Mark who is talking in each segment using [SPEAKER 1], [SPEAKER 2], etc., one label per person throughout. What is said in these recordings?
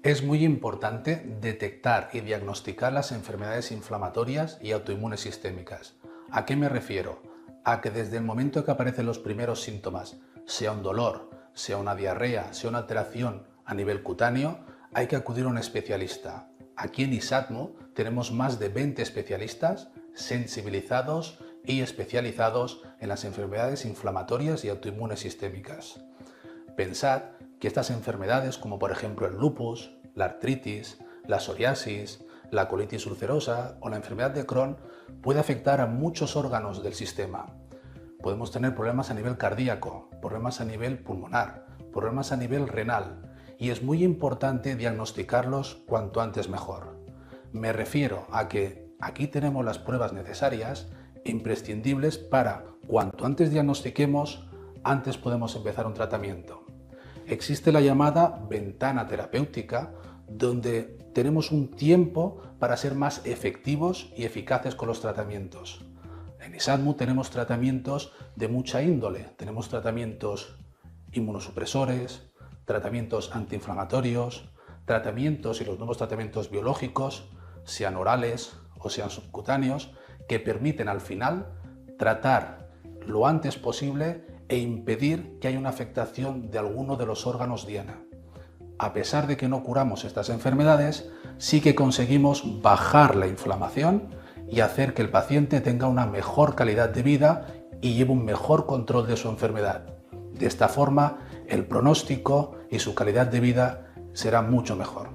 [SPEAKER 1] Es muy importante detectar y diagnosticar las enfermedades inflamatorias y autoinmunes sistémicas. ¿A qué me refiero? A que desde el momento que aparecen los primeros síntomas, sea un dolor, sea una diarrea, sea una alteración a nivel cutáneo, hay que acudir a un especialista. Aquí en ISATMO tenemos más de 20 especialistas sensibilizados y especializados en las enfermedades inflamatorias y autoinmunes sistémicas. Pensad que estas enfermedades, como por ejemplo el lupus, la artritis, la psoriasis, la colitis ulcerosa o la enfermedad de Crohn, puede afectar a muchos órganos del sistema. Podemos tener problemas a nivel cardíaco, problemas a nivel pulmonar, problemas a nivel renal, y es muy importante diagnosticarlos cuanto antes mejor. Me refiero a que aquí tenemos las pruebas necesarias e imprescindibles para, cuanto antes diagnostiquemos, antes podemos empezar un tratamiento. Existe la llamada ventana terapéutica, donde tenemos un tiempo para ser más efectivos y eficaces con los tratamientos. En ISATMO tenemos tratamientos de mucha índole, tenemos tratamientos inmunosupresores, tratamientos antiinflamatorios, tratamientos y los nuevos tratamientos biológicos, sean orales o sean subcutáneos, que permiten al final tratar lo antes posible e impedir que haya una afectación de alguno de los órganos diana. A pesar de que no curamos estas enfermedades, sí que conseguimos bajar la inflamación y hacer que el paciente tenga una mejor calidad de vida y lleve un mejor control de su enfermedad. De esta forma, el pronóstico y su calidad de vida será mucho mejor.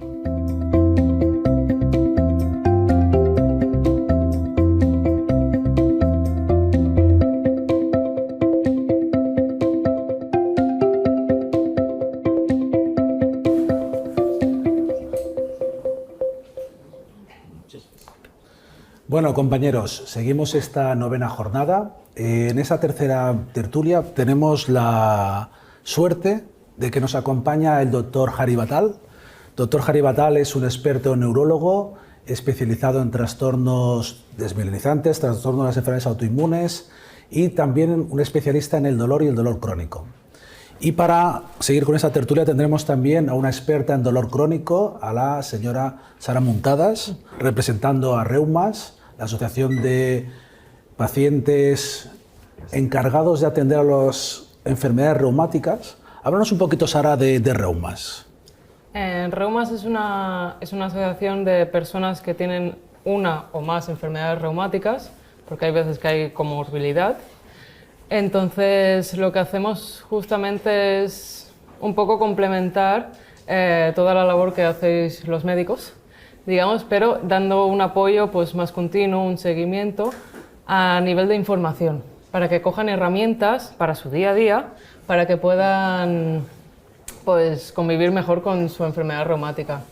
[SPEAKER 1] Bueno, compañeros, seguimos esta novena jornada. En esa tercera tertulia tenemos la suerte de que nos acompaña el doctor Hari Batal. Doctor Hari Batal es un experto neurólogo especializado en trastornos desmielinizantes, trastornos de las enfermedades autoinmunes y también un especialista en el dolor y el dolor crónico. Y para seguir con esta tertulia tendremos también a una experta en dolor crónico, a la señora Sara Muntadas, representando a Reumas, la asociación de pacientes encargados de atender a las enfermedades reumáticas. Háblanos un poquito, Sara, de Reumas.
[SPEAKER 2] Reumas es una asociación de personas que tienen una o más enfermedades reumáticas, porque hay veces que hay comorbilidad. Entonces, lo que hacemos justamente es un poco complementar toda la labor que hacéis los médicos, digamos, pero dando un apoyo pues, más continuo, un seguimiento a nivel de información, para que cojan herramientas para su día a día, para que puedan pues, convivir mejor con su enfermedad reumática.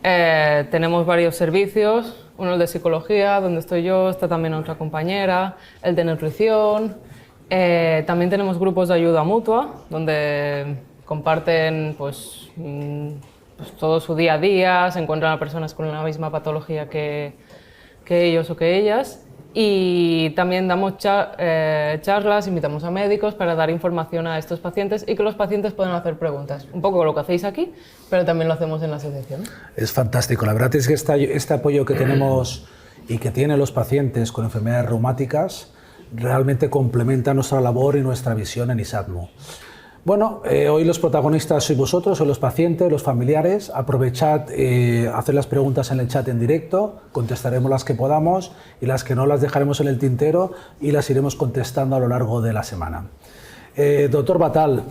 [SPEAKER 2] Tenemos varios servicios, uno el de psicología, donde estoy yo, está también otra compañera, el de nutrición. También tenemos grupos de ayuda mutua, donde comparten pues, todo su día a día, se encuentran a personas con la misma patología que ellos o que ellas. Y también damos charlas, invitamos a médicos para dar información a estos pacientes y que los pacientes puedan hacer preguntas. Un poco lo que hacéis aquí, pero también lo hacemos en la asociación.
[SPEAKER 1] Es fantástico. La verdad es que este apoyo que tenemos y que tienen los pacientes con enfermedades reumáticas realmente complementa nuestra labor y nuestra visión en ISATMO. Bueno, hoy los protagonistas sois vosotros, sois los pacientes, los familiares. Aprovechad, hacer las preguntas en el chat en directo, contestaremos las que podamos y las que no las dejaremos en el tintero y las iremos contestando a lo largo de la semana. Doctor Batal,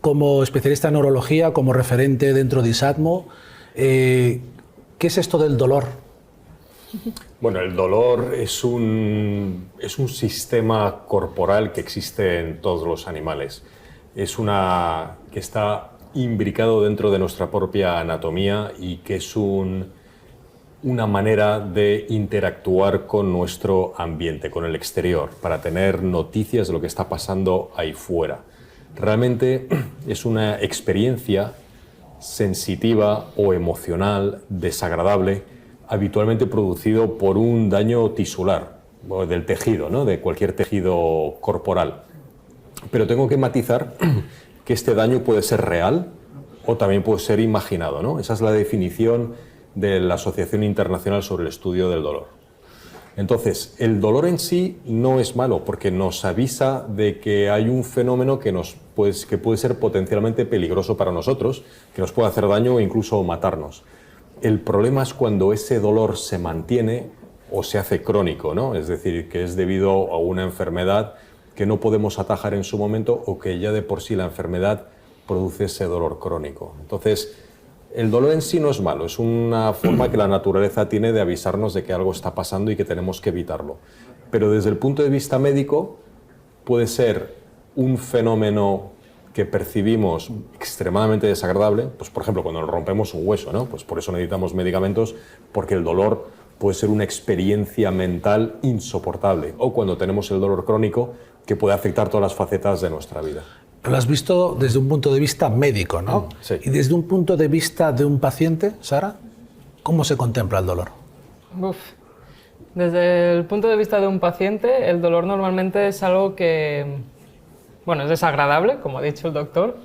[SPEAKER 1] como especialista en neurología, como referente dentro de ISATMO, ¿qué es esto del dolor?
[SPEAKER 3] Bueno, el dolor es un sistema corporal que existe en todos los animales. Que está imbricado dentro de nuestra propia anatomía y que es una manera de interactuar con nuestro ambiente, con el exterior, para tener noticias de lo que está pasando ahí fuera. Realmente es una experiencia sensitiva o emocional desagradable, habitualmente producido por un daño tisular del tejido, ¿no? De cualquier tejido corporal. Pero tengo que matizar que este daño puede ser real o también puede ser imaginado, ¿no? Esa es la definición de la Asociación Internacional sobre el Estudio del Dolor. Entonces, el dolor en sí no es malo porque nos avisa de que hay un fenómeno que puede ser potencialmente peligroso para nosotros, que nos puede hacer daño o incluso matarnos. El problema es cuando ese dolor se mantiene o se hace crónico, ¿no? Es decir, que es debido a una enfermedad que no podemos atajar en su momento o que ya de por sí la enfermedad produce ese dolor crónico. Entonces, el dolor en sí no es malo, es una forma que la naturaleza tiene de avisarnos de que algo está pasando y que tenemos que evitarlo. Pero desde el punto de vista médico puede ser un fenómeno que percibimos extremadamente desagradable, pues por ejemplo cuando nos rompemos un hueso, ¿no? Pues por eso necesitamos medicamentos, porque el dolor puede ser una experiencia mental insoportable, o cuando tenemos el dolor crónico que puede afectar todas las facetas de nuestra vida.
[SPEAKER 1] Lo has visto desde un punto de vista médico, ¿no?
[SPEAKER 3] Sí.
[SPEAKER 1] Y desde un punto de vista de un paciente, Sara, ¿cómo se contempla el dolor?
[SPEAKER 2] Uf. Desde el punto de vista de un paciente, el dolor normalmente es algo que, bueno, es desagradable, como ha dicho el doctor,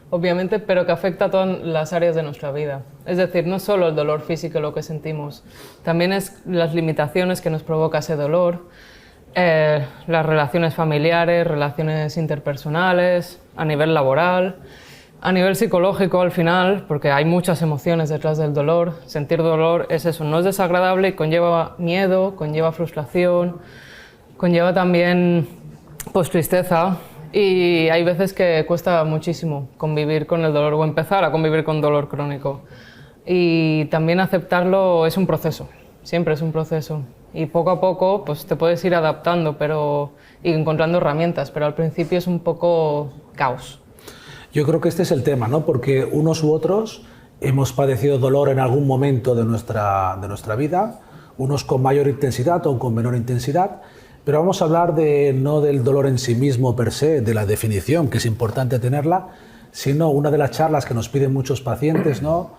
[SPEAKER 2] obviamente, pero que afecta a todas las áreas de nuestra vida. Es decir, no solo el dolor físico lo que sentimos, también es las limitaciones que nos provoca ese dolor, las relaciones familiares, relaciones interpersonales, a nivel laboral, a nivel psicológico al final, porque hay muchas emociones detrás del dolor. Sentir dolor es eso, no es desagradable, conlleva miedo, conlleva frustración, conlleva también pues tristeza, y hay veces que cuesta muchísimo convivir con el dolor o empezar a convivir con dolor crónico. Y también aceptarlo es un proceso, siempre es un proceso. Y poco a poco pues te puedes ir adaptando y encontrando herramientas, pero al principio es un poco caos.
[SPEAKER 1] Yo creo que este es el tema, ¿no? Porque unos u otros hemos padecido dolor en algún momento de nuestra vida, unos con mayor intensidad o con menor intensidad, pero vamos a hablar no del dolor en sí mismo per se, de la definición, que es importante tenerla, sino una de las charlas que nos piden muchos pacientes, ¿no?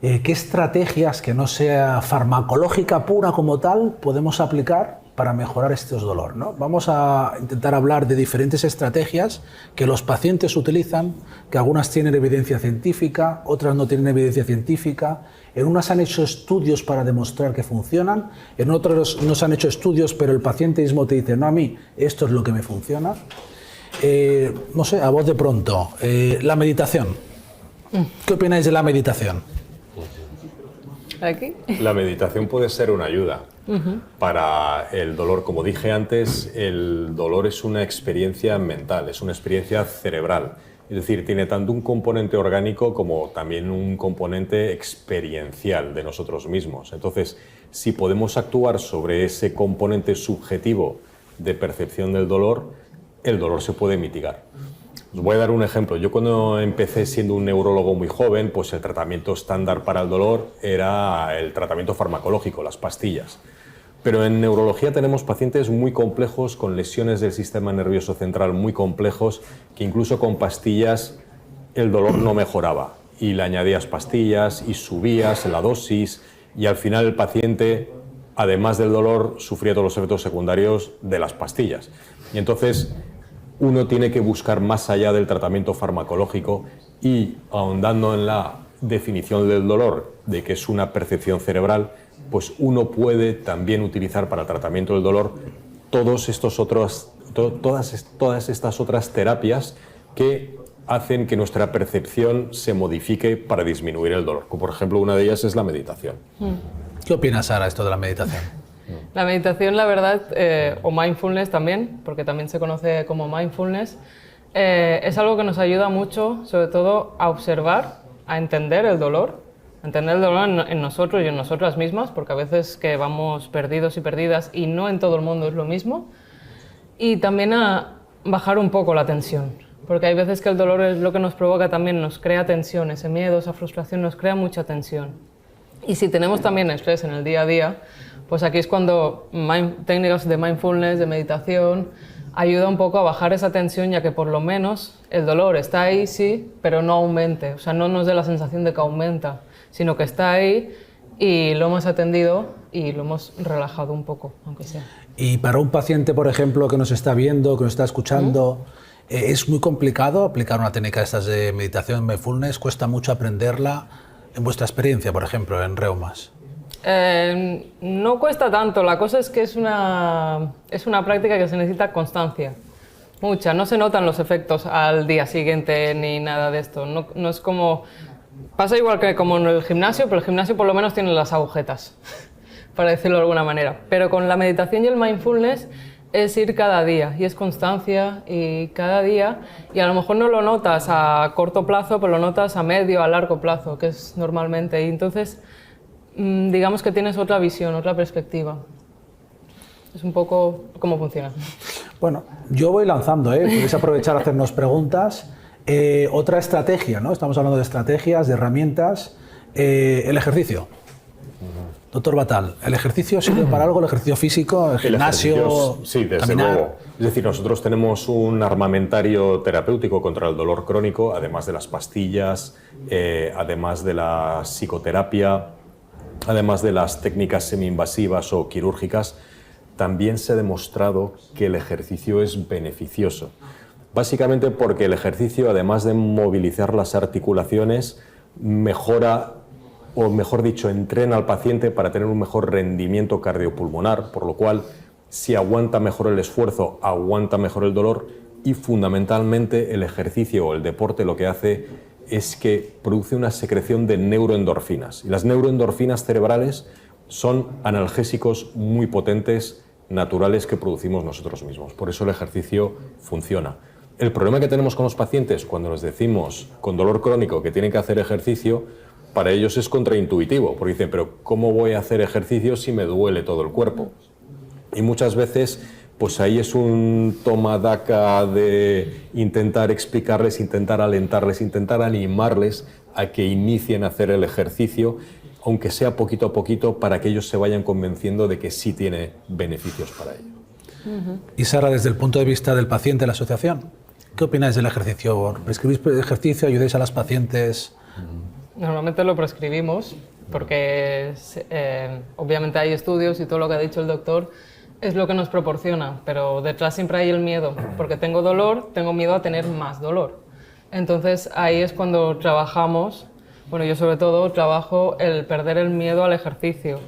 [SPEAKER 1] ¿Qué estrategias, que no sea farmacológica pura como tal, podemos aplicar para mejorar estos dolores, ¿no? Vamos a intentar hablar de diferentes estrategias que los pacientes utilizan, que algunas tienen evidencia científica, otras no tienen evidencia científica. En unas han hecho estudios para demostrar que funcionan, en otros no se han hecho estudios, pero el paciente mismo te dice, no, a mí esto es lo que me funciona. No sé, a voz de pronto, la meditación. ¿Qué opináis de la meditación?
[SPEAKER 2] ¿Aquí?
[SPEAKER 3] La meditación puede ser una ayuda para el dolor. Como dije antes, el dolor es una experiencia mental, es una experiencia cerebral. Es decir, tiene tanto un componente orgánico como también un componente experiencial de nosotros mismos. Entonces, si podemos actuar sobre ese componente subjetivo de percepción del dolor, el dolor se puede mitigar. Os voy a dar un ejemplo. Yo cuando empecé siendo un neurólogo muy joven, pues el tratamiento estándar para el dolor era el tratamiento farmacológico, las pastillas. Pero en neurología tenemos pacientes muy complejos, con lesiones del sistema nervioso central muy complejos, que incluso con pastillas el dolor no mejoraba. Y le añadías pastillas y subías la dosis, y al final el paciente, además del dolor, sufría todos los efectos secundarios de las pastillas. Y entonces uno tiene que buscar más allá del tratamiento farmacológico y, ahondando en la definición del dolor, de que es una percepción cerebral, pues uno puede también utilizar para el tratamiento del dolor todas estas otras terapias que hacen que nuestra percepción se modifique para disminuir el dolor. Como por ejemplo, una de ellas es la meditación.
[SPEAKER 1] ¿Qué opinas, Sara, esto de la meditación?
[SPEAKER 2] La meditación, la verdad, o mindfulness también, porque también se conoce como mindfulness, es algo que nos ayuda mucho, sobre todo, a observar, a entender el dolor en nosotros y en nosotras mismas, porque a veces que vamos perdidos y perdidas y no en todo el mundo es lo mismo, y también a bajar un poco la tensión, porque hay veces que el dolor es lo que nos provoca también, nos crea tensión, ese miedo, esa frustración nos crea mucha tensión. Y si tenemos también estrés en el día a día, pues aquí es cuando técnicas de mindfulness, de meditación, ayuda un poco a bajar esa tensión, ya que por lo menos el dolor está ahí, sí, pero no aumente. O sea, no nos dé la sensación de que aumenta, sino que está ahí y lo hemos atendido y lo hemos relajado un poco, aunque sea.
[SPEAKER 1] Y para un paciente, por ejemplo, que nos está viendo, que nos está escuchando, ¿Es muy complicado aplicar una técnica de estas de meditación mindfulness? ¿Cuesta mucho aprenderla? En vuestra experiencia, por ejemplo, en reumas.
[SPEAKER 2] No cuesta tanto, la cosa es que es una práctica que se necesita constancia, mucha, no se notan los efectos al día siguiente ni nada de esto, no es como, pasa igual que como en el gimnasio, pero el gimnasio por lo menos tiene las agujetas, para decirlo de alguna manera, pero con la meditación y el mindfulness es ir cada día y es constancia y cada día, y a lo mejor no lo notas a corto plazo, pero lo notas a medio, a largo plazo, que es normalmente, y entonces digamos que tienes otra visión, otra perspectiva. Es un poco cómo funciona.
[SPEAKER 1] Bueno, yo voy lanzando, podéis aprovechar a hacernos preguntas. Otra estrategia, ¿no? Estamos hablando de estrategias, de herramientas. El ejercicio. Doctor Batal, ¿el ejercicio sirve para algo? ¿El ejercicio físico, el gimnasio,
[SPEAKER 3] sí, desde
[SPEAKER 1] caminar?
[SPEAKER 3] luego. Es decir, nosotros tenemos un armamentario terapéutico contra el dolor crónico, además de las pastillas, además de la psicoterapia, además de las técnicas semi-invasivas o quirúrgicas. También se ha demostrado que el ejercicio es beneficioso. Básicamente porque el ejercicio, además de movilizar las articulaciones, mejora, o mejor dicho, entrena al paciente para tener un mejor rendimiento cardiopulmonar, por lo cual, si aguanta mejor el esfuerzo, aguanta mejor el dolor, y fundamentalmente el ejercicio o el deporte lo que hace es que produce una secreción de neuroendorfinas. Y las neuroendorfinas cerebrales son analgésicos muy potentes, naturales, que producimos nosotros mismos. Por eso el ejercicio funciona. El problema que tenemos con los pacientes cuando les decimos con dolor crónico que tienen que hacer ejercicio, para ellos es contraintuitivo, porque dicen, pero ¿cómo voy a hacer ejercicio si me duele todo el cuerpo? Y muchas veces pues ahí es un toma daca de intentar explicarles, intentar alentarles, intentar animarles a que inicien a hacer el ejercicio, aunque sea poquito a poquito, para que ellos se vayan convenciendo de que sí tiene beneficios para ello.
[SPEAKER 1] Y Sara, desde el punto de vista del paciente de la asociación, ¿qué opináis del ejercicio? ¿Prescribís ejercicio? ¿Ayudáis a las pacientes?
[SPEAKER 2] Normalmente lo prescribimos porque obviamente hay estudios y todo lo que ha dicho el doctor es lo que nos proporciona, pero detrás siempre hay el miedo, porque tengo dolor, tengo miedo a tener más dolor. Entonces ahí es cuando trabajamos, bueno, yo sobre todo trabajo el perder el miedo al ejercicio.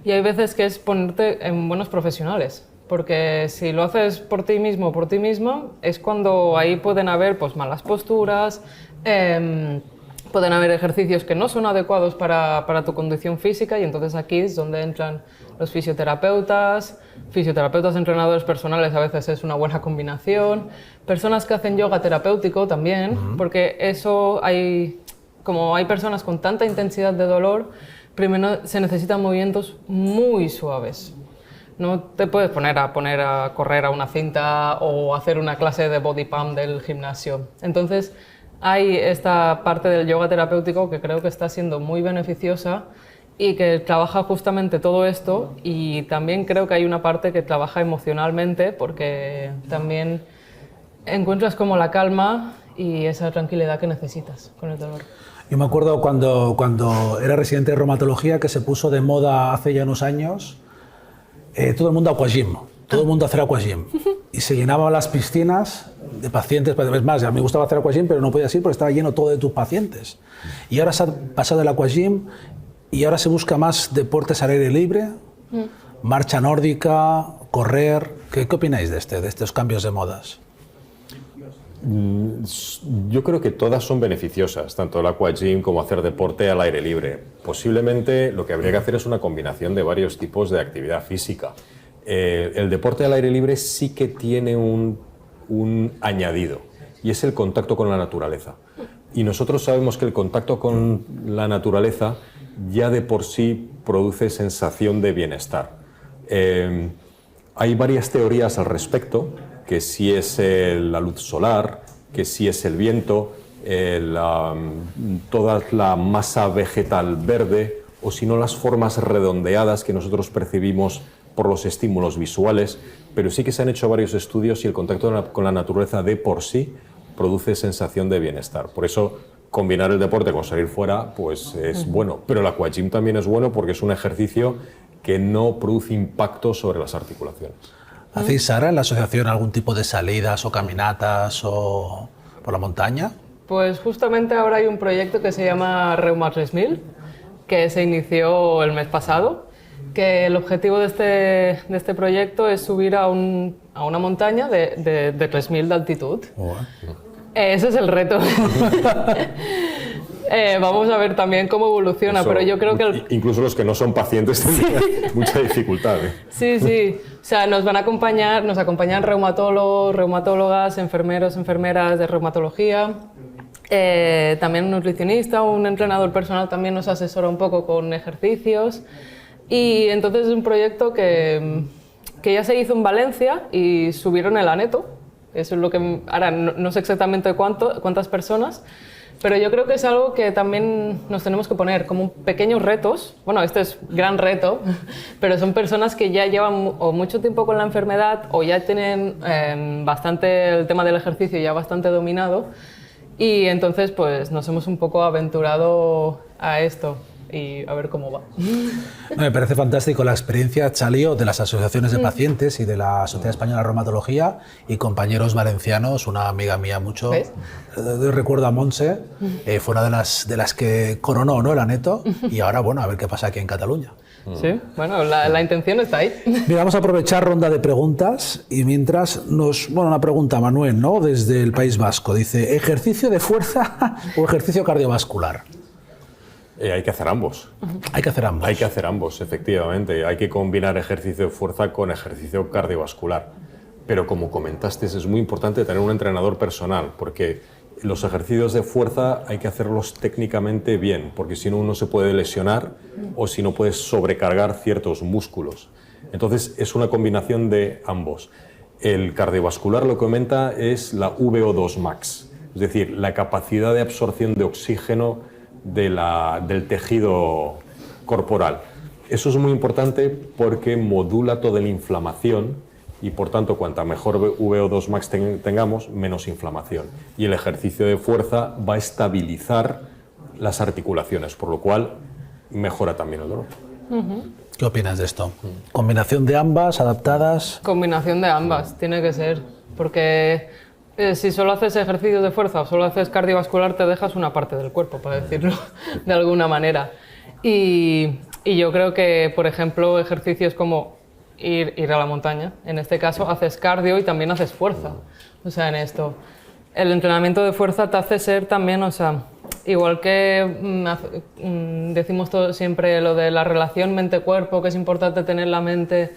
[SPEAKER 2] Y hay veces que es ponerte en buenos profesionales, porque si lo haces por ti mismo o por ti misma, es cuando ahí pueden haber pues, malas posturas, pueden haber ejercicios que no son adecuados para tu condición física, y entonces aquí es donde entran los fisioterapeutas, entrenadores personales, a veces es una buena combinación, personas que hacen yoga terapéutico también, porque eso como hay personas con tanta intensidad de dolor, primero se necesitan movimientos muy suaves. No te puedes poner a correr a una cinta o hacer una clase de body pump del gimnasio. Entonces, hay esta parte del yoga terapéutico que creo que está siendo muy beneficiosa y que trabaja justamente todo esto, y también creo que hay una parte que trabaja emocionalmente, porque también encuentras como la calma y esa tranquilidad que necesitas con el dolor.
[SPEAKER 1] Yo me acuerdo cuando era residente de reumatología, que se puso de moda hace ya unos años, todo el mundo aquagym, todo el mundo hacer aquagym. Y se llenaban las piscinas de pacientes. Es más, a mí me gustaba hacer aquagym, pero no podía ir porque estaba lleno todo de tus pacientes. Y ahora se ha pasado el aquagym y ahora se busca más deportes al aire libre, marcha nórdica, correr. ¿Qué opináis de estos cambios de modas?
[SPEAKER 3] Yo creo que todas son beneficiosas, tanto el aquagym como hacer deporte al aire libre. Posiblemente lo que habría que hacer es una combinación de varios tipos de actividad física. El deporte al aire libre sí que tiene un añadido, y es el contacto con la naturaleza. Y nosotros sabemos que el contacto con la naturaleza ya de por sí produce sensación de bienestar. Hay varias teorías al respecto, que si es la luz solar, que si es el viento, toda la masa vegetal verde, o si no las formas redondeadas que nosotros percibimos por los estímulos visuales, pero sí que se han hecho varios estudios y el contacto con la naturaleza de por sí produce sensación de bienestar. Por eso combinar el deporte con salir fuera pues es bueno, pero el aquagym también es bueno porque es un ejercicio que no produce impacto sobre las articulaciones.
[SPEAKER 1] ¿Hacéis, Sara, en la asociación algún tipo de salidas o caminatas o por la montaña?
[SPEAKER 2] Pues justamente ahora hay un proyecto que se llama Reuma 3000, que se inició el mes pasado, que el objetivo de este proyecto es subir a una montaña de 3000 de altitud. Ese es el reto. Vamos a ver también cómo evoluciona, pero yo creo que...
[SPEAKER 3] Incluso los que no son pacientes tendrían mucha dificultad.
[SPEAKER 2] Sí, sí. O sea, nos acompañan reumatólogos, reumatólogas, enfermeros, enfermeras de reumatología. También un nutricionista, un entrenador personal también nos asesora un poco con ejercicios. Y entonces es un proyecto que ya se hizo en Valencia y subieron el aneto. Eso es lo que... Ahora no sé exactamente cuántas personas, pero yo creo que es algo que también nos tenemos que poner como pequeños retos. Bueno, este es gran reto, pero son personas que ya llevan o mucho tiempo con la enfermedad o ya tienen bastante el tema del ejercicio ya bastante dominado. Y entonces pues nos hemos un poco aventurado a esto y a ver cómo va.
[SPEAKER 1] Me parece fantástico la experiencia, Chalio, de las asociaciones de pacientes y de la Sociedad Española de Reumatología y compañeros valencianos, una amiga mía mucho.
[SPEAKER 2] ¿Ves?
[SPEAKER 1] Recuerdo a Montse, fue una de las que coronó, ¿no?, el aneto, y ahora, bueno, a ver qué pasa aquí en Cataluña.
[SPEAKER 2] Sí, bueno, la intención está ahí.
[SPEAKER 1] Mira, vamos a aprovechar ronda de preguntas y mientras una pregunta, Manuel, ¿no?, desde el País Vasco, dice, ¿ejercicio de fuerza o ejercicio cardiovascular?
[SPEAKER 3] Hay que hacer ambos.
[SPEAKER 1] Hay que hacer ambos.
[SPEAKER 3] Hay que hacer ambos, efectivamente. Hay que combinar ejercicio de fuerza con ejercicio cardiovascular. Pero como comentaste, es muy importante tener un entrenador personal, porque los ejercicios de fuerza hay que hacerlos técnicamente bien, porque si no uno se puede lesionar o si no puedes sobrecargar ciertos músculos. Entonces es una combinación de ambos. El cardiovascular, lo que comenta, es la VO2 max, es decir, la capacidad de absorción de oxígeno del tejido corporal. Eso es muy importante porque modula toda la inflamación y por tanto cuanta mejor VO2 max tengamos, menos inflamación. Y el ejercicio de fuerza va a estabilizar las articulaciones, por lo cual mejora también el dolor.
[SPEAKER 1] ¿Qué opinas de esto? ¿Combinación de ambas, adaptadas?
[SPEAKER 2] Combinación de ambas, tiene que ser, porque si solo haces ejercicios de fuerza o solo haces cardiovascular, te dejas una parte del cuerpo, para decirlo de alguna manera. Y yo creo que, por ejemplo, ejercicios como ir a la montaña, en este caso haces cardio y también haces fuerza. O sea, en esto, el entrenamiento de fuerza te hace ser también, o sea, igual que decimos siempre lo de la relación mente-cuerpo, que es importante tener la mente,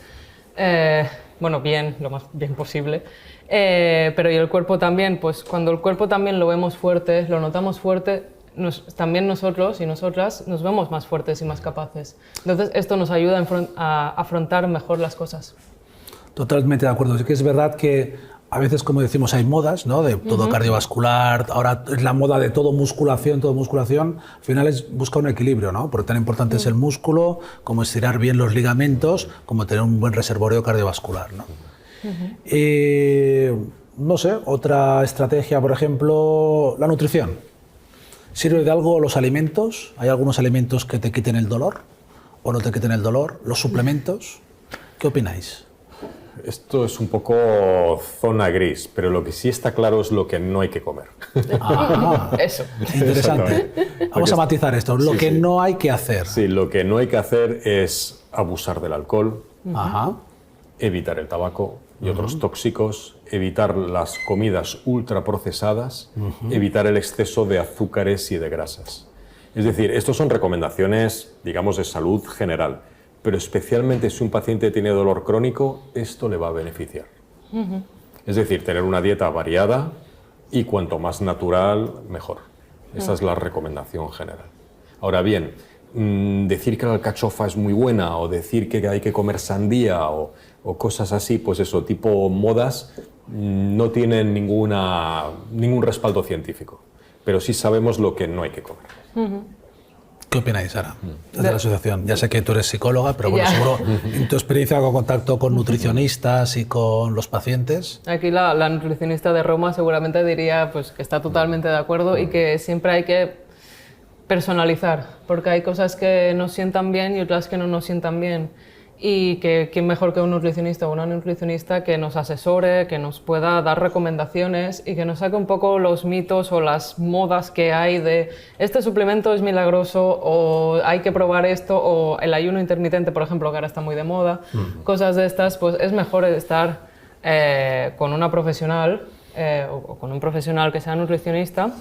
[SPEAKER 2] bueno, bien, lo más bien posible. Pero y el cuerpo también, pues cuando el cuerpo también lo vemos fuerte, lo notamos fuerte, también nosotros y nosotras nos vemos más fuertes y más capaces. Entonces esto nos ayuda a afrontar mejor las cosas.
[SPEAKER 1] Totalmente de acuerdo. Sí que es verdad que a veces, como decimos, hay modas, ¿no?, de todo cardiovascular, ahora es la moda de todo musculación. Al final es buscar un equilibrio, ¿no?, porque tan importante es el músculo, como estirar bien los ligamentos, como tener un buen reservorio cardiovascular, ¿no? No sé, otra estrategia, por ejemplo, la nutrición. ¿Sirve de algo los alimentos? ¿Hay algunos alimentos que te quiten el dolor o no te quiten el dolor? ¿Los suplementos? ¿Qué opináis?
[SPEAKER 3] Esto es un poco zona gris, pero lo que sí está claro es lo que no hay que comer.
[SPEAKER 2] Eso.
[SPEAKER 1] Interesante. Vamos a matizar esto. Lo que no hay que hacer.
[SPEAKER 3] Sí, lo que no hay que hacer es abusar del alcohol, evitar el tabaco y otros tóxicos, evitar las comidas ultraprocesadas, evitar el exceso de azúcares y de grasas. Es decir, estas son recomendaciones, digamos, de salud general, pero especialmente si un paciente tiene dolor crónico, esto le va a beneficiar. Es decir, tener una dieta variada y cuanto más natural, mejor. Esa es la recomendación general. Ahora bien, decir que la alcachofa es muy buena o decir que hay que comer sandía o cosas así, pues eso, tipo modas, no tienen ningún respaldo científico, pero sí sabemos lo que no hay que comer.
[SPEAKER 1] ¿Qué opináis, Sara, desde la asociación? Ya sé que tú eres psicóloga, pero bueno, seguro en tu experiencia con contacto con nutricionistas y con los pacientes.
[SPEAKER 2] Aquí la nutricionista de Roma seguramente diría pues, que está totalmente de acuerdo y que siempre hay que personalizar, porque hay cosas que nos sientan bien y otras que no nos sientan bien. y que quién mejor que un nutricionista o una nutricionista que nos asesore, que nos pueda dar recomendaciones y que nos saque un poco los mitos o las modas que hay de este suplemento es milagroso o hay que probar esto o el ayuno intermitente, por ejemplo, que ahora está muy de moda, cosas de estas, pues es mejor estar con una profesional o con un profesional que sea nutricionista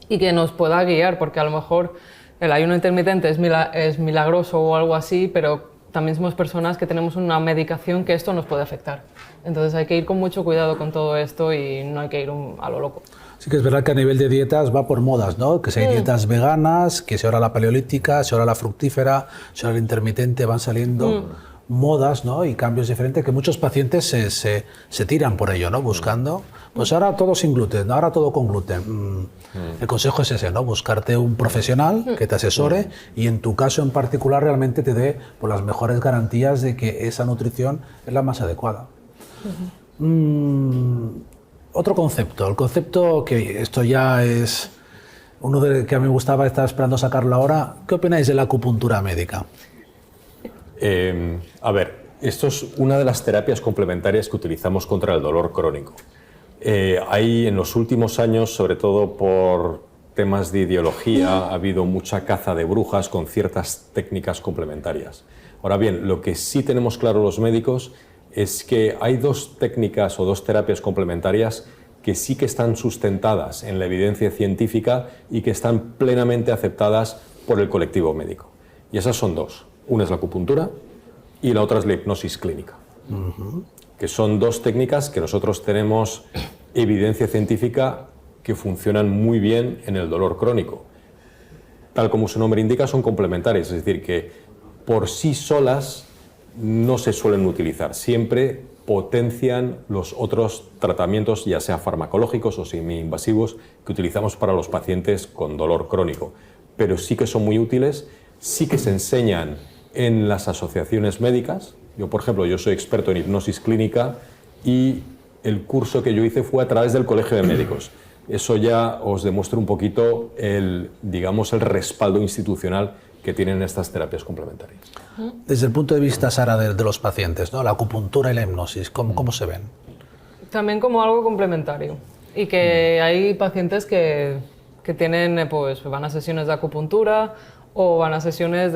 [SPEAKER 2] y que nos pueda guiar, porque a lo mejor el ayuno intermitente es milagroso o algo así, pero también somos personas que tenemos una medicación que esto nos puede afectar. Entonces hay que ir con mucho cuidado con todo esto y no hay que ir a lo loco.
[SPEAKER 1] Sí que es verdad que a nivel de dietas va por modas, ¿no? Que si hay dietas veganas, que si ahora la paleolítica, si ahora la fructífera, si ahora la intermitente, van saliendo modas, ¿no? Y cambios diferentes que muchos pacientes se tiran por ello, ¿no? Buscando, pues ahora todo sin gluten, ahora todo con gluten. El consejo es ese, ¿no? Buscarte un profesional que te asesore y en tu caso en particular realmente te dé pues, las mejores garantías de que esa nutrición es la más adecuada. Otro concepto, el concepto que esto ya es uno que a mí me gustaba, estaba esperando sacarlo ahora. ¿Qué opináis de la acupuntura médica?
[SPEAKER 3] A ver, esto es una de las terapias complementarias que utilizamos contra el dolor crónico. Hay en los últimos años, sobre todo por temas de ideología, ha habido mucha caza de brujas con ciertas técnicas complementarias. Ahora bien, lo que sí tenemos claro los médicos es que hay dos técnicas o dos terapias complementarias que sí que están sustentadas en la evidencia científica y que están plenamente aceptadas por el colectivo médico. Y esas son dos. Una es la acupuntura y la otra es la hipnosis clínica. Que son dos técnicas que nosotros tenemos evidencia científica que funcionan muy bien en el dolor crónico. Tal como su nombre indica, son complementarias, es decir, que por sí solas no se suelen utilizar, siempre potencian los otros tratamientos, ya sea farmacológicos o semi-invasivos, que utilizamos para los pacientes con dolor crónico. Pero sí que son muy útiles, sí que se enseñan en las asociaciones médicas. Yo, por ejemplo, yo soy experto en hipnosis clínica y el curso que yo hice fue a través del Colegio de Médicos. Eso ya os demuestra un poquito el respaldo institucional que tienen estas terapias complementarias.
[SPEAKER 1] Desde el punto de vista, Sara, de los pacientes, ¿no? La acupuntura y la hipnosis, ¿cómo se ven?
[SPEAKER 2] También como algo complementario. Y que hay pacientes que tienen, pues van a sesiones de acupuntura o van a sesiones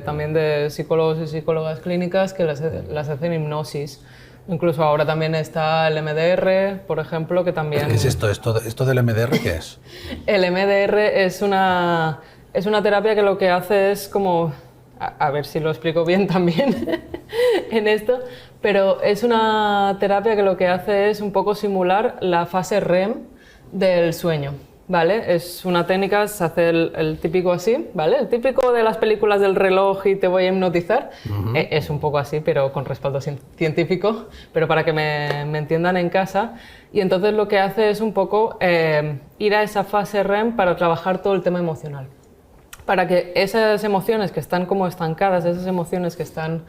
[SPEAKER 2] también de psicólogos y psicólogas clínicas que las hacen hipnosis. Incluso ahora también está el MDR, por ejemplo, que también...
[SPEAKER 1] ¿Qué es esto? ¿Esto del MDR qué es?
[SPEAKER 2] El MDR es una terapia que lo que hace es como... A ver si lo explico bien también en esto, pero es una terapia que lo que hace es un poco simular la fase REM del sueño. ¿Vale? Es una técnica, se hace el típico así, ¿vale? El típico de las películas del reloj y te voy a hipnotizar. Es un poco así, pero con respaldo científico, pero para que me entiendan en casa. Y entonces lo que hace es un poco ir a esa fase REM para trabajar todo el tema emocional. Para que esas emociones que están como estancadas, esas emociones que están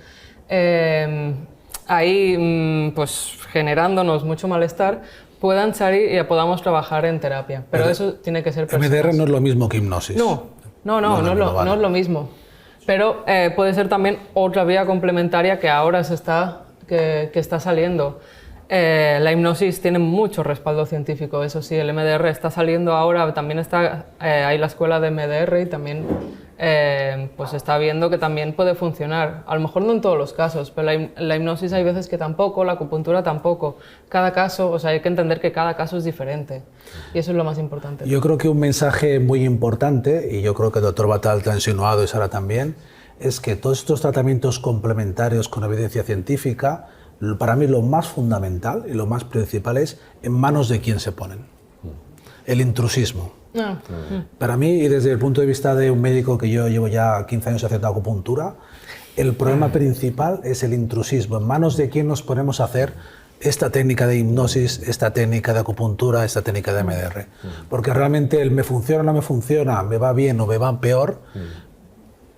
[SPEAKER 2] ahí pues generándonos mucho malestar, puedan salir y podamos trabajar en terapia. Pero eso tiene que ser personal.
[SPEAKER 1] MDR no es lo mismo que hipnosis.
[SPEAKER 2] No es lo mismo. Pero puede ser también otra vía complementaria que ahora que está saliendo. La hipnosis tiene mucho respaldo científico, eso sí, el MDR está saliendo ahora, también está hay la escuela de MDR y también pues está viendo que también puede funcionar. A lo mejor no en todos los casos, pero la hipnosis hay veces que tampoco, la acupuntura tampoco. Cada caso, o sea, hay que entender que cada caso es diferente y eso es lo más importante.
[SPEAKER 1] Yo creo que un mensaje muy importante, y yo creo que el doctor Batal te ha insinuado y Sara también, es que todos estos tratamientos complementarios con evidencia científica, para mí lo más fundamental y lo más principal es en manos de quién se ponen. El intrusismo. Para mí, y desde el punto de vista de un médico que yo llevo ya 15 años haciendo acupuntura, el problema principal es el intrusismo. En manos de quién nos ponemos a hacer esta técnica de hipnosis, esta técnica de acupuntura, esta técnica de MDR. Porque realmente el me funciona o no me funciona, me va bien o me va peor,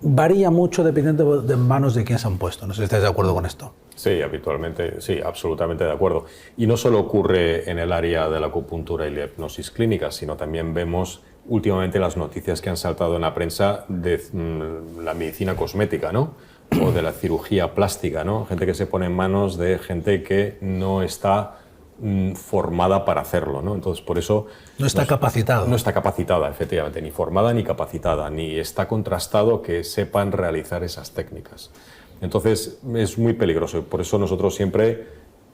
[SPEAKER 1] varía mucho dependiendo de manos de quién se han puesto. No sé si estáis de acuerdo con esto.
[SPEAKER 3] Sí, habitualmente, sí, absolutamente de acuerdo. Y no solo ocurre en el área de la acupuntura y la hipnosis clínica, sino también vemos últimamente las noticias que han saltado en la prensa de la medicina cosmética, ¿no? o de la cirugía plástica, ¿no? Gente que se pone en manos de gente que no está formada para hacerlo, ¿no? Entonces, por eso...
[SPEAKER 1] No está capacitado.
[SPEAKER 3] No está capacitada, efectivamente, ni formada ni capacitada, ni está contrastado que sepan realizar esas técnicas. Entonces, es muy peligroso y por eso nosotros siempre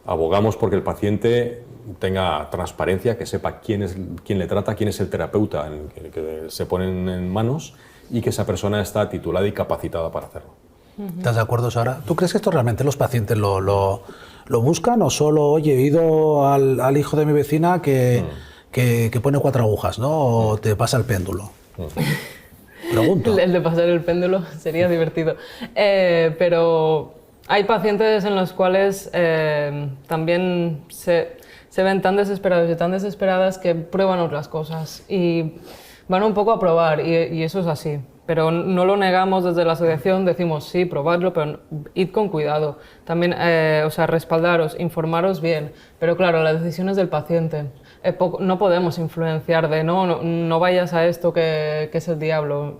[SPEAKER 3] abogamos porque el paciente tenga transparencia, que sepa quién le trata, quién es el terapeuta que se ponen en manos y que esa persona está titulada y capacitada para hacerlo.
[SPEAKER 1] ¿Estás de acuerdo, Sara? ¿Tú crees que esto realmente los pacientes lo buscan o solo, oye, he ido al hijo de mi vecina que pone 4 agujas, ¿no? O te pasa el péndulo? Pregunto.
[SPEAKER 2] El de pasar el péndulo sería divertido. Pero hay pacientes en los cuales también se ven tan desesperados y tan desesperadas que prueban otras cosas y van un poco a probar y eso es así. Pero no lo negamos desde la asociación, decimos sí, probadlo, pero id con cuidado. También, respaldaros, informaros bien. Pero claro, la decisión es del paciente. No podemos influenciar de no vayas a esto que es el diablo,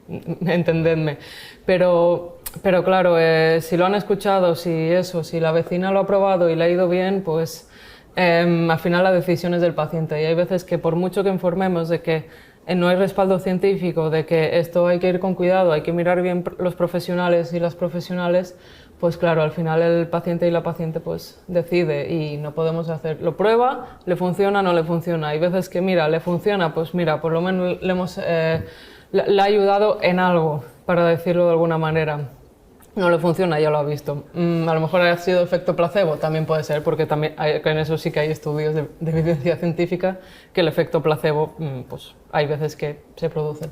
[SPEAKER 2] entendedme. Pero claro, si lo han escuchado, si la vecina lo ha probado y le ha ido bien, pues al final la decisión es del paciente. Y hay veces que por mucho que informemos de que no hay respaldo científico, de que esto hay que ir con cuidado, hay que mirar bien los profesionales y las profesionales, pues claro, al final el paciente y la paciente pues decide y no podemos hacer. Lo prueba, le funciona, no le funciona. Hay veces que mira, le funciona, pues mira, por lo menos le ha ayudado en algo, para decirlo de alguna manera. No le funciona, ya lo ha visto. A lo mejor ha sido efecto placebo, también puede ser, porque también en eso sí que hay estudios de evidencia científica, que el efecto placebo, pues hay veces que se produce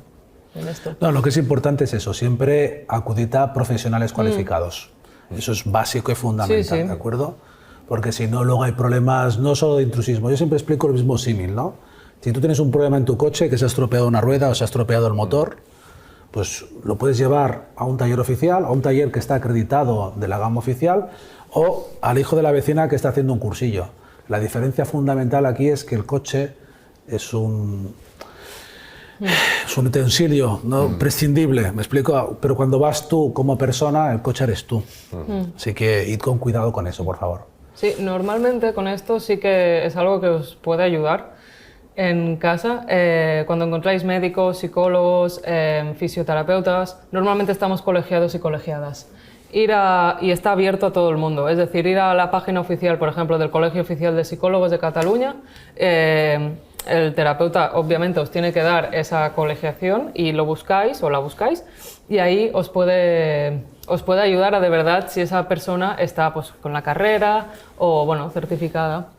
[SPEAKER 2] en esto.
[SPEAKER 1] No, lo que es importante es eso, siempre acudid a profesionales cualificados. Eso es básico y fundamental,
[SPEAKER 2] sí.
[SPEAKER 1] ¿de acuerdo? Porque si no, luego hay problemas no solo de intrusismo. Yo siempre explico el mismo símil, ¿no? Si tú tienes un problema en tu coche, que se ha estropeado una rueda o se ha estropeado el motor, pues lo puedes llevar a un taller oficial, a un taller que está acreditado de la gama oficial o al hijo de la vecina que está haciendo un cursillo. La diferencia fundamental aquí es que el coche es un utensilio no prescindible, me explico, pero cuando vas tú como persona, el coche eres tú. Así que id con cuidado con eso, por favor.
[SPEAKER 2] Sí, normalmente con esto sí que es algo que os puede ayudar. En casa, cuando encontráis médicos, psicólogos, fisioterapeutas, normalmente estamos colegiados y colegiadas. Y está abierto a todo el mundo, es decir, ir a la página oficial, por ejemplo, del Colegio Oficial de Psicólogos de Cataluña, el terapeuta obviamente os tiene que dar esa colegiación y lo buscáis o la buscáis y ahí os puede ayudar a de verdad si esa persona está pues, con la carrera o bueno, certificada.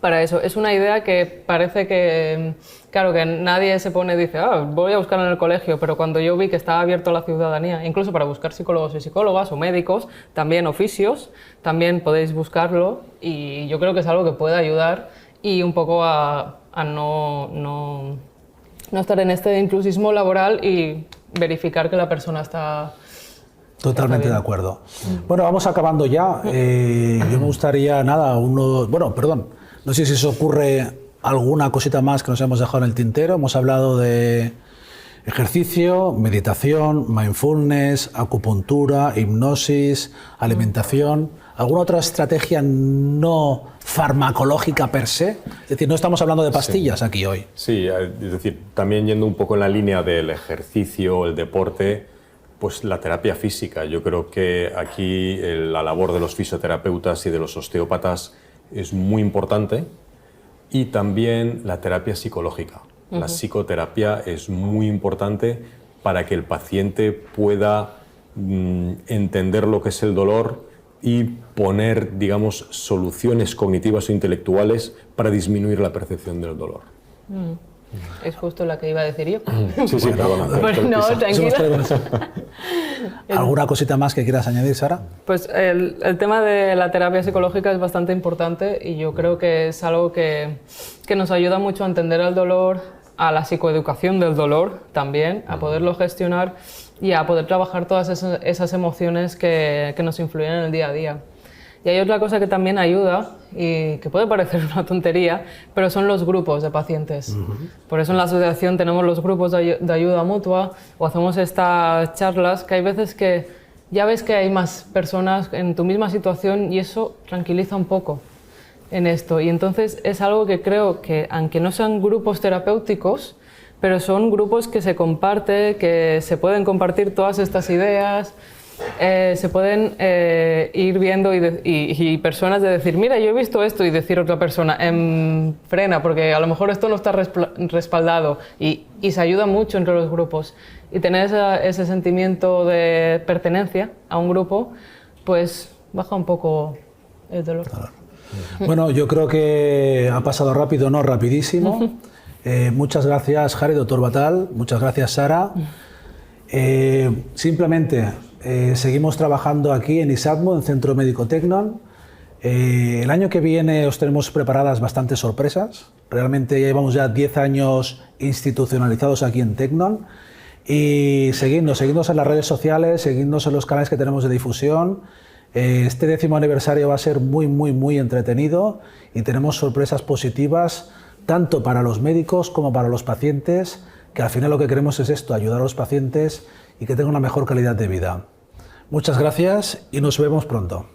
[SPEAKER 2] Para eso. Es una idea que parece que, claro, que nadie se pone y dice, voy a buscar en el colegio, pero cuando yo vi que estaba abierto a la ciudadanía, incluso para buscar psicólogos y psicólogas o médicos, también oficios, también podéis buscarlo y yo creo que es algo que puede ayudar y un poco a no estar en este inclusismo laboral y verificar que la persona está...
[SPEAKER 1] Totalmente de acuerdo. Bueno, vamos acabando ya. Yo me gustaría, no sé si se os ocurre alguna cosita más que nos hemos dejado en el tintero. Hemos hablado de ejercicio, meditación, mindfulness, acupuntura, hipnosis, alimentación. ¿Alguna otra estrategia no farmacológica per se? Es decir, no estamos hablando de pastillas aquí hoy.
[SPEAKER 3] Sí, es decir, también yendo un poco en la línea del ejercicio, el deporte, pues la terapia física. Yo creo que aquí la labor de los fisioterapeutas y de los osteópatas es muy importante y también la terapia psicológica. La psicoterapia es muy importante para que el paciente pueda entender lo que es el dolor y poner, digamos, soluciones cognitivas o intelectuales para disminuir la percepción del dolor.
[SPEAKER 2] Es justo la que iba a decir yo.
[SPEAKER 3] Sí, perdona.
[SPEAKER 2] Bueno, no, tranquila.
[SPEAKER 1] ¿Alguna cosita más que quieras añadir, Sara?
[SPEAKER 2] Pues el tema de la terapia psicológica es bastante importante y yo creo que es algo que nos ayuda mucho a entender el dolor, a la psicoeducación del dolor también, a poderlo gestionar y a poder trabajar todas esas emociones que nos influyen en el día a día. Y hay otra cosa que también ayuda y que puede parecer una tontería, pero son los grupos de pacientes. Por eso en la asociación tenemos los grupos de ayuda mutua o hacemos estas charlas que hay veces que ya ves que hay más personas en tu misma situación y eso tranquiliza un poco en esto. Y entonces es algo que creo que, aunque no sean grupos terapéuticos, pero son grupos que se comparten, que se pueden compartir todas estas ideas, se pueden ir viendo y personas de decir, mira, yo he visto esto, y decir otra persona, frena, porque a lo mejor esto no está respaldado, y se ayuda mucho entre los grupos. Y tener ese sentimiento de pertenencia a un grupo, pues baja un poco el dolor.
[SPEAKER 4] Claro. Bueno, yo creo que ha pasado rápido, no rapidísimo. Muchas gracias, Jari, doctor Batal. Muchas gracias, Sara. Simplemente seguimos trabajando aquí en ISATMO, en Centro Médico Tecnon. El año que viene os tenemos preparadas bastantes sorpresas. Realmente ya llevamos ya 10 años institucionalizados aquí en Tecnon. Y seguidnos en las redes sociales, seguidnos en los canales que tenemos de difusión. Este 10º aniversario va a ser muy entretenido y tenemos sorpresas positivas tanto para los médicos como para los pacientes, que al final lo que queremos es esto, ayudar a los pacientes y que tengan una mejor calidad de vida. Muchas gracias y nos vemos pronto.